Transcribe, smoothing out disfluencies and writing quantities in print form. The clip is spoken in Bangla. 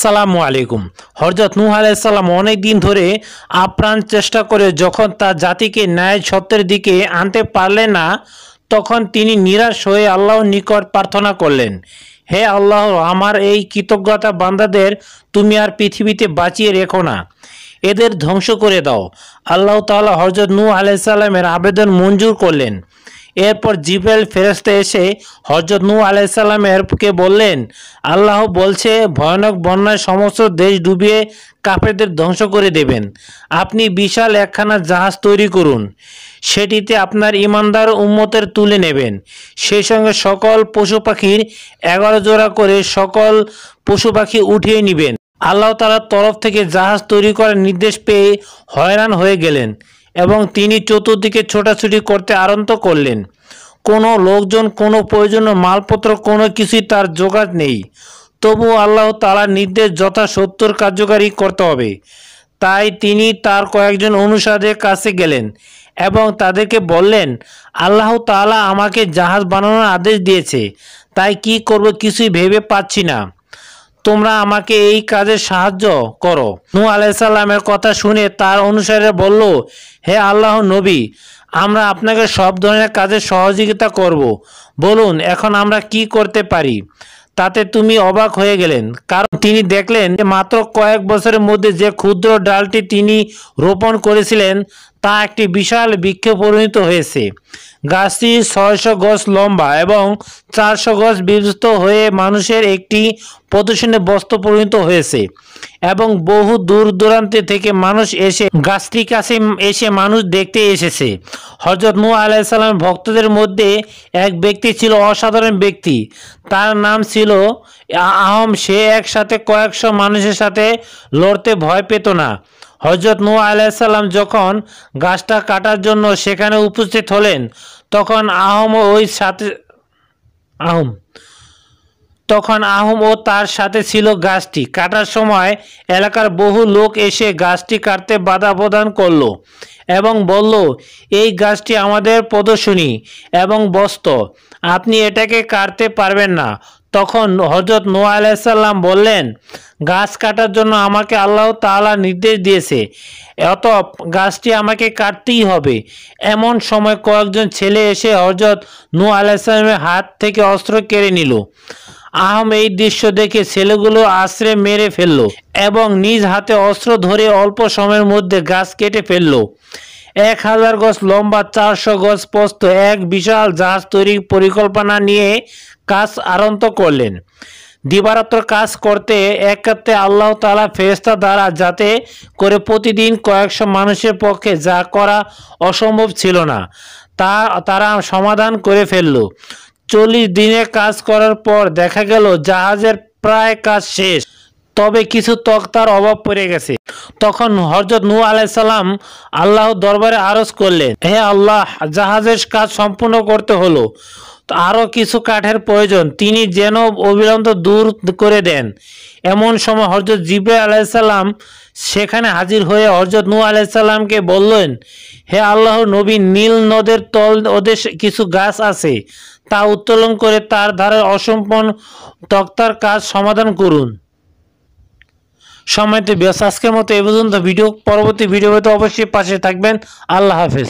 আসসালামু আলাইকুম। হযরত নূহ আলাইহিস সালাম অনেক দিন ধরে আপ্রাণ চেষ্টা করে যখন তার জাতিকে ন্যায় সত্যের দিকে আনতে পারলেন না, তখন তিনি নিরাশ হয়ে আল্লাহর নিকট প্রার্থনা করলেন, হে আল্লাহ, আমার এই কৃতজ্ঞতা বান্দাদের তুমি আর পৃথিবীতে বাঁচিয়ে রেখো না, এদের ধ্বংস করে দাও। আল্লাহ তাআলা হযরত নূহ আলাইহিস সালামের আবেদন মঞ্জুর করলেন। এরপর জিবরাইল ফেরেশতা এসে হযরত নূহ আলাইহিস সালামকে বললেন, আল্লাহ বলছে ভয়ানক বন্যায় সমস্ত দেশ ডুবিয়ে কাফেরদের ধ্বংস করে দেবেন। আপনি বিশাল একখানা জাহাজ তৈরি করুন, সেটিতে আপনার ঈমানদার উম্মতের তুলে নেবেন, সেই সঙ্গে সকল পশু পাখির 11 জোড়া করে সকল পশু পাখি উঠিয়ে নেবেন। আল্লাহ তাআলার তরফ থেকে জাহাজ তৈরি করার নির্দেশ পেয়ে হয়রান হয়ে গেলেন এবং তিনি চতুর্দিকে ছোটাছুটি করতে আরম্ভ করলেন। কোনো লোকজন, কোনো প্রয়োজনীয় মালপত্র, কোনো কিছুই তার জোগাড় নেই। তবুও আল্লাহ তাআলার নির্দেশ যথাসত্তর কার্যকারী করতে হবে। তাই তিনি তার কয়েকজন অনুসারীদের কাছে গেলেন এবং তাদেরকে বললেন, আল্লাহ তাআলা আমাকে জাহাজ বানানোর আদেশ দিয়েছে, তাই কি করব কিছুই ভেবে পাচ্ছি না। তোমরা আমাকে এই কাজে সাহায্য করো। নূহ আলাইহিস সালামের কথা শুনে তার অনুসারীরা বলল, হে আল্লাহর নবী, আমরা আপনাকে সব ধরনের কাজে সহযোগিতা করব। বলুন এখন আমরা কি করতে পারি। তাতে তুমি অবাক হয়ে গেলেন, কারণ তিনি দেখলেন যে মাত্র কয়েক বছরের মধ্যে যে ক্ষুদ্র ডালটি তিনি রোপণ করেছিলেন তা একটি বিশাল বৃক্ষে পরিণত হয়েছে। গাছটি 600 গজ লম্বা এবং 400 গজ বিস্তৃত হয়ে মানুষের একটি প্রদর্শনী বস্তু পরিণত হয়েছে এবং বহু দূর দূরান্ত থেকে মানুষ এসে গাছটির কাছে এসে মানুষ দেখতে এসেছে। হযরত নূহ আলাইহিস সালামের ভক্তদের মধ্যে এক ব্যক্তি ছিল অসাধারণ ব্যক্তি, তার নাম ছিল আহম। সে একসাথে কয়েকশো মানুষের সাথে লড়তে ভয় পেত না। হযরত নূহ আলাইহিস সালাম যখন গাছটা কাটার জন্য সেখানে উপস্থিত হলেন, তখন আহম ও তার সাথে ছিল। গাছটি কাটার সময় এলাকার বহু লোক এসে গাছটি কাটতে বাধা প্রদান করলো এবং বলল, এই গাছটি আমাদের প্রদর্শনী এবং বস্তু, আপনি এটাকে কাটতে পারবেন না। তখন হযরত নূহ আলাইহিস সালাম বললেন, গাছ কাটার জন্য আমাকে আল্লাহ তাআলা নির্দেশ দিয়েছে, অতএব গাছটি আমাকে কাটতেই হবে। এমন সময় কয়েকজন ছেলে এসে হযরত নূহ আলাইহিস সালামের হাত থেকে অস্ত্র কেড়ে নিল। আহম এই দৃশ্য দেখে ছেলেগুলো আছড়ে মেরে ফেলল এবং নিজ হাতে অস্ত্র ধরে অল্প সময়ের মধ্যে গাছ কেটে ফেলল। 1000 গজ লম্বা, 400 গজ প্রস্থ এক বিশাল জাহাজ তৈরির পরিকল্পনা নিয়ে কাজ আরম্ভ করলেন। দিবারাত্র কাজ করতে করতে আল্লাহ তাআলা ফেরেশতা দ্বারা যাতে করে প্রতিদিন কয়েকশো মানুষের পক্ষে যা করা অসম্ভব ছিল না তা তারা সমাধান করে ফেলল। 40 দিনে কাজ করার পর দেখা গেল জাহাজের প্রায় কাজ শেষ, তবে কিছু তক্তার অভাব পড়ে গেছে। তখন হযরত নূহ আলাইহিস সালাম আল্লাহর দরবারে আরজ করলেন, হে আল্লাহ, জাহাজের কাজ সম্পূর্ণ করতে হলো, আরও কিছু কাঠের প্রয়োজন, তিনি যেন অবিলম্বে দূর করে দেন। এমন সময় হযরত জিবরাইল আলাইহিস সালাম সেখানে হাজির হয়ে হযরত নূহ আলাইহিস সালামকে বললেন, হে আল্লাহর নবী, নীল নদের তল ওদের কিছু গাছ আছে, তা উত্তোলন করে তার ধারে অসম্পূর্ণ তক্তার কাজ সমাধান করুন। সময়তে আজকের মতো এই পর্যন্ত। পরবর্তী ভিডিওতে অবশ্যই পাশে থাকবেন। আল্লাহ হাফেজ।